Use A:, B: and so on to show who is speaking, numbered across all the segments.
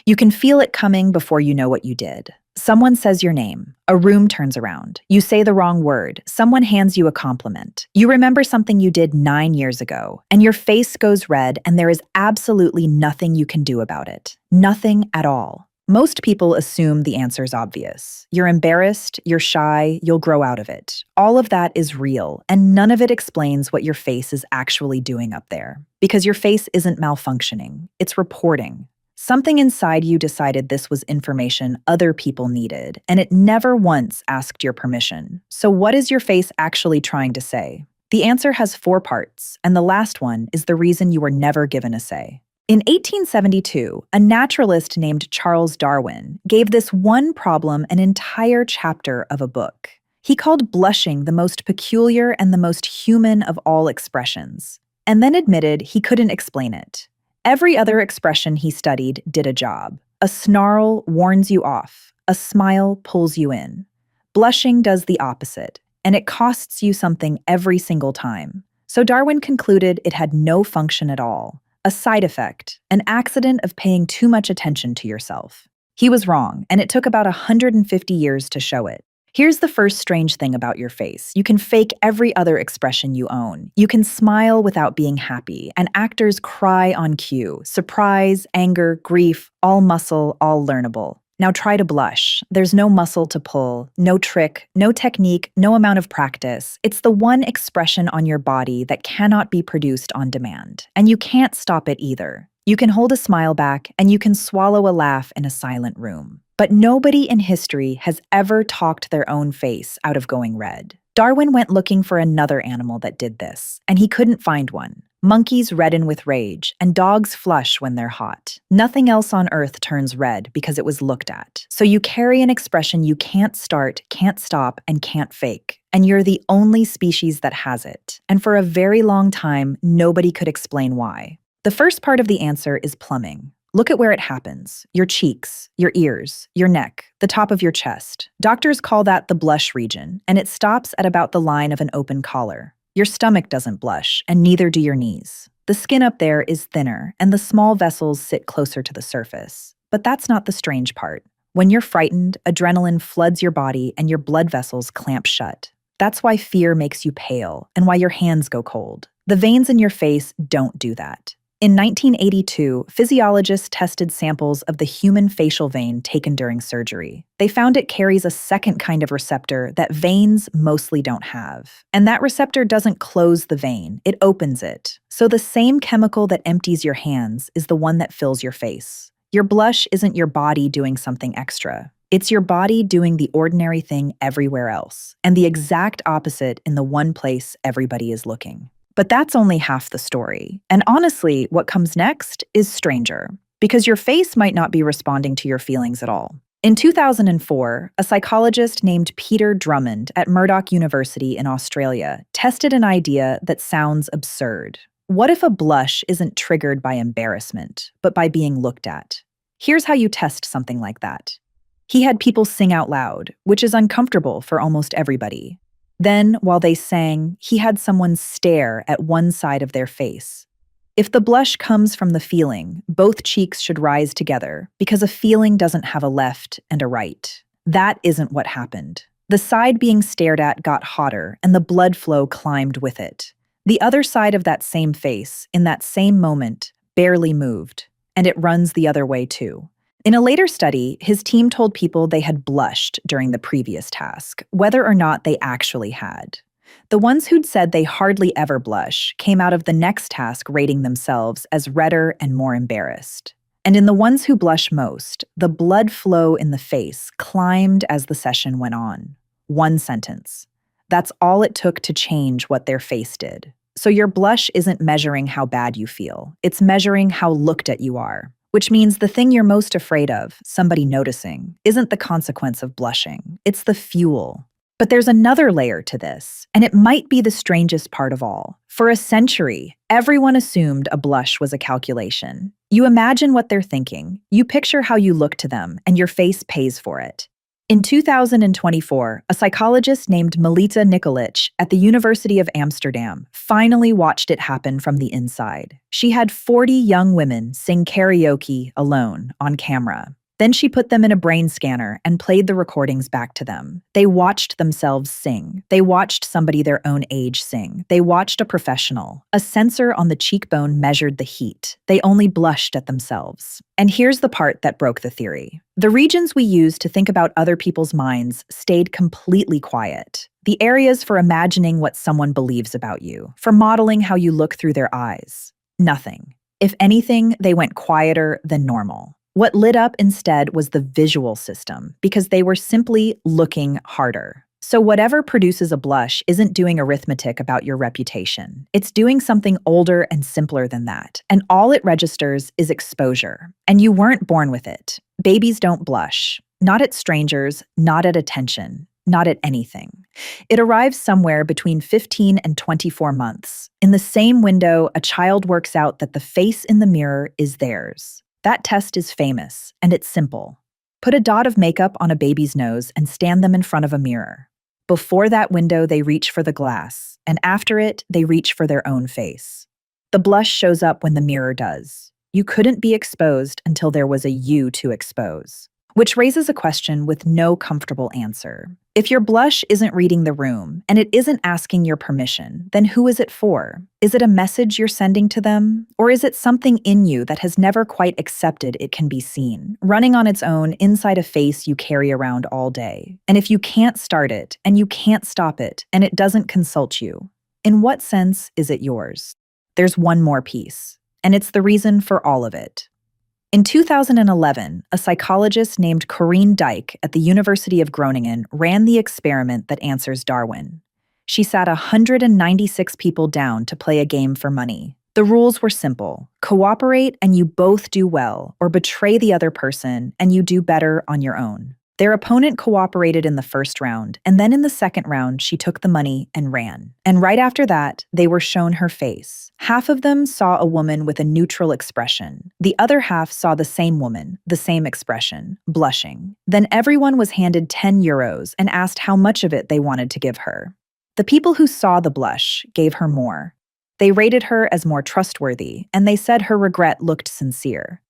A: You can feel it coming before you know what you did. Someone says your name. A room turns around. You say the wrong word. Someone hands you a compliment. You remember something you did 9 years ago, and your face goes red, and there is absolutely nothing you can do about it. Nothing at all. Most people assume the answer's obvious. You're embarrassed, you're shy, you'll grow out of it. All of that is real, and none of it explains what your face is actually doing up there. Because your face isn't malfunctioning, it's reporting. Something inside you decided this was information other people needed, and it never once asked your permission. So what is your face actually trying to say? The answer has 4 parts, and the last one is the reason you were never given a say. In 1872, a naturalist named Charles Darwin gave this one problem an entire chapter of a book. He called blushing the most peculiar and the most human of all expressions, and then admitted he couldn't explain it. Every other expression he studied did a job. A snarl warns you off. A smile pulls you in. Blushing does the opposite, and it costs you something every single time. So Darwin concluded it had no function at all. A side effect, an accident of paying too much attention to yourself. He was wrong, and it took about 150 years to show it. Here's the first strange thing about your face. You can fake every other expression you own. You can smile without being happy, and actors cry on cue. Surprise, anger, grief, all muscle, all learnable. Now try to blush. There's no muscle to pull, no trick, no technique, no amount of practice. It's the one expression on your body that cannot be produced on demand. And you can't stop it either. You can hold a smile back, and you can swallow a laugh in a silent room. But nobody in history has ever talked their own face out of going red. Darwin went looking for another animal that did this, and he couldn't find one. Monkeys redden with rage, and dogs flush when they're hot. Nothing else on Earth turns red because it was looked at. So you carry an expression you can't start, can't stop, and can't fake. And you're the only species that has it. And for a very long time, nobody could explain why. The first part of the answer is plumbing. Look at where it happens. Your cheeks, your ears, your neck, the top of your chest. Doctors call that the blush region, and it stops at about the line of an open collar. Your stomach doesn't blush, and neither do your knees. The skin up there is thinner, and the small vessels sit closer to the surface. But that's not the strange part. When you're frightened, adrenaline floods your body and your blood vessels clamp shut. That's why fear makes you pale, and why your hands go cold. The veins in your face don't do that. In 1982, physiologists tested samples of the human facial vein taken during surgery. They found it carries a second kind of receptor that veins mostly don't have. And that receptor doesn't close the vein, it opens it. So the same chemical that empties your hands is the one that fills your face. Your blush isn't your body doing something extra. It's your body doing the ordinary thing everywhere else, and the exact opposite in the one place everybody is looking. But that's only half the story. And honestly, what comes next is stranger, because your face might not be responding to your feelings at all. In 2004, a psychologist named Peter Drummond at Murdoch University in Australia tested an idea that sounds absurd. What if a blush isn't triggered by embarrassment, but by being looked at? Here's how you test something like that. He had people sing out loud, which is uncomfortable for almost everybody. Then, while they sang, he had someone stare at one side of their face. If the blush comes from the feeling, both cheeks should rise together, because a feeling doesn't have a left and a right. That isn't what happened. The side being stared at got hotter, and the blood flow climbed with it. The other side of that same face, in that same moment, barely moved, and it runs the other way too. In a later study, his team told people they had blushed during the previous task, whether or not they actually had. The ones who'd said they hardly ever blush came out of the next task rating themselves as redder and more embarrassed. And in the ones who blush most, the blood flow in the face climbed as the session went on. One sentence. That's all it took to change what their face did. So your blush isn't measuring how bad you feel. It's measuring how looked at you are. Which means the thing you're most afraid of, somebody noticing, isn't the consequence of blushing. It's the fuel. But there's another layer to this, and it might be the strangest part of all. For a century, everyone assumed a blush was a calculation. You imagine what they're thinking, you picture how you look to them, and your face pays for it. In 2024, a psychologist named Melita Nikolic at the University of Amsterdam finally watched it happen from the inside. She had 40 young women sing karaoke alone on camera. Then she put them in a brain scanner and played the recordings back to them. They watched themselves sing. They watched somebody their own age sing. They watched a professional. A sensor on the cheekbone measured the heat. They only blushed at themselves. And here's the part that broke the theory. The regions we use to think about other people's minds stayed completely quiet. The areas for imagining what someone believes about you, for modeling how you look through their eyes. Nothing. If anything, they went quieter than normal. What lit up instead was the visual system, because they were simply looking harder. So whatever produces a blush isn't doing arithmetic about your reputation. It's doing something older and simpler than that. And all it registers is exposure. And you weren't born with it. Babies don't blush. Not at strangers, not at attention, not at anything. It arrives somewhere between 15 and 24 months. In the same window, a child works out that the face in the mirror is theirs. That test is famous, and it's simple. Put a dot of makeup on a baby's nose and stand them in front of a mirror. Before that window, they reach for the glass, and after it, they reach for their own face. The blush shows up when the mirror does. You couldn't be exposed until there was a you to expose. Which raises a question with no comfortable answer. If your blush isn't reading the room, and it isn't asking your permission, then who is it for? Is it a message you're sending to them? Or is it something in you that has never quite accepted it can be seen, running on its own inside a face you carry around all day? And if you can't start it, and you can't stop it, and it doesn't consult you, in what sense is it yours? There's one more piece, and it's the reason for all of it. In 2011, a psychologist named Corinne Dyke at the University of Groningen ran the experiment that answers Darwin. She sat 196 people down to play a game for money. The rules were simple. Cooperate and you both do well, or betray the other person and you do better on your own. Their opponent cooperated in the first round, and then in the second round, she took the money and ran. And right after that, they were shown her face. Half of them saw a woman with a neutral expression. The other half saw the same woman, the same expression, blushing. Then everyone was handed 10 euros and asked how much of it they wanted to give her. The people who saw the blush gave her more. They rated her as more trustworthy, and they said her regret looked sincere.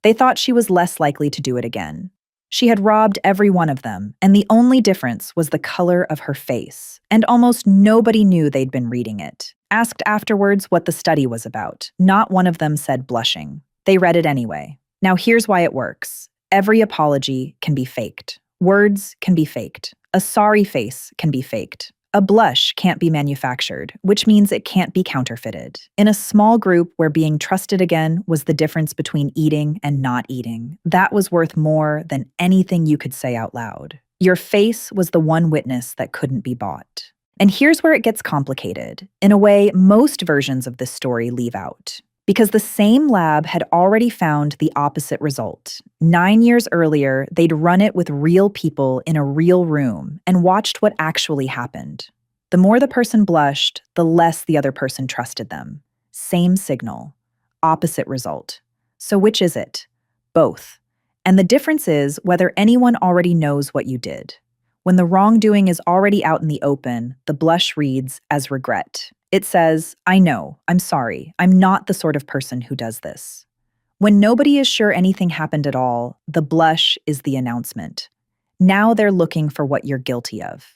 A: They thought she was less likely to do it again. She had robbed every one of them, and the only difference was the color of her face. And almost nobody knew they'd been reading it. Asked afterwards what the study was about, not one of them said blushing. They read it anyway. Now here's why it works. Every apology can be faked. Words can be faked. A sorry face can be faked. A blush can't be manufactured, which means it can't be counterfeited. In a small group where being trusted again was the difference between eating and not eating, that was worth more than anything you could say out loud. Your face was the one witness that couldn't be bought. And here's where it gets complicated, in a way most versions of this story leave out. Because the same lab had already found the opposite result. 9 years earlier, they'd run it with real people in a real room and watched what actually happened. The more the person blushed, the less the other person trusted them. Same signal, opposite result. So which is it? Both. And the difference is whether anyone already knows what you did. When the wrongdoing is already out in the open, the blush reads as regret. It says, I know, I'm sorry, I'm not the sort of person who does this. When nobody is sure anything happened at all, the blush is the announcement. Now they're looking for what you're guilty of.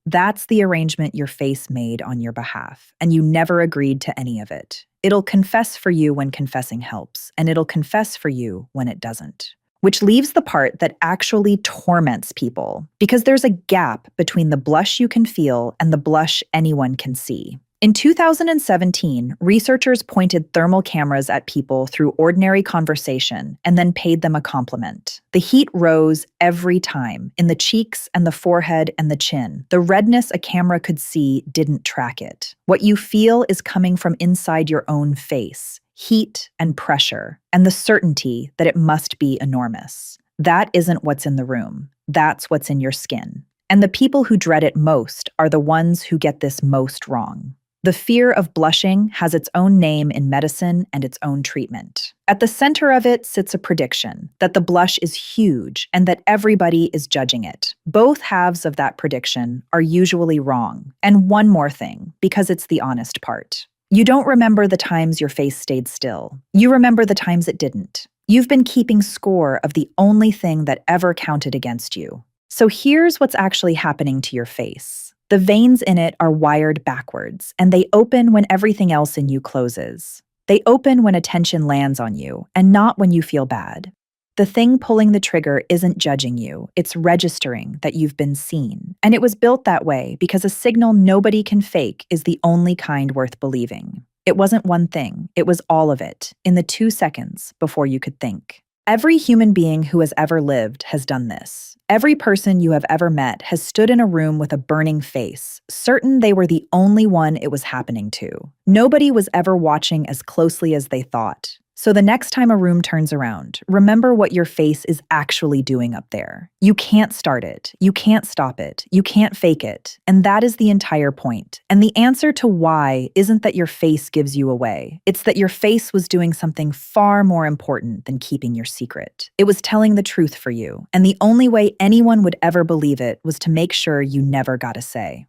A: That's the arrangement your face made on your behalf, and you never agreed to any of it. It'll confess for you when confessing helps, and it'll confess for you when it doesn't. Which leaves the part that actually torments people, because there's a gap between the blush you can feel and the blush anyone can see. In 2017, researchers pointed thermal cameras at people through ordinary conversation and then paid them a compliment. The heat rose every time, in the cheeks and the forehead and the chin. The redness a camera could see didn't track it. What you feel is coming from inside your own face. Heat and pressure, and the certainty that it must be enormous. That isn't what's in the room. That's what's in your skin. And the people who dread it most are the ones who get this most wrong. The fear of blushing has its own name in medicine and its own treatment. At the center of it sits a prediction that the blush is huge and that everybody is judging it. Both halves of that prediction are usually wrong. And one more thing, because it's the honest part. You don't remember the times your face stayed still. You remember the times it didn't. You've been keeping score of the only thing that ever counted against you. So here's what's actually happening to your face. The veins in it are wired backwards, and they open when everything else in you closes. They open when attention lands on you, and not when you feel bad. The thing pulling the trigger isn't judging you, it's registering that you've been seen. And it was built that way because a signal nobody can fake is the only kind worth believing. It wasn't one thing, it was all of it, in the 2 seconds before you could think. Every human being who has ever lived has done this. Every person you have ever met has stood in a room with a burning face, certain they were the only one it was happening to. Nobody was ever watching as closely as they thought. So the next time a room turns around, remember what your face is actually doing up there. You can't start it. You can't stop it. You can't fake it. And that is the entire point. And the answer to why isn't that your face gives you away. It's that your face was doing something far more important than keeping your secret. It was telling the truth for you. And the only way anyone would ever believe it was to make sure you never got a say.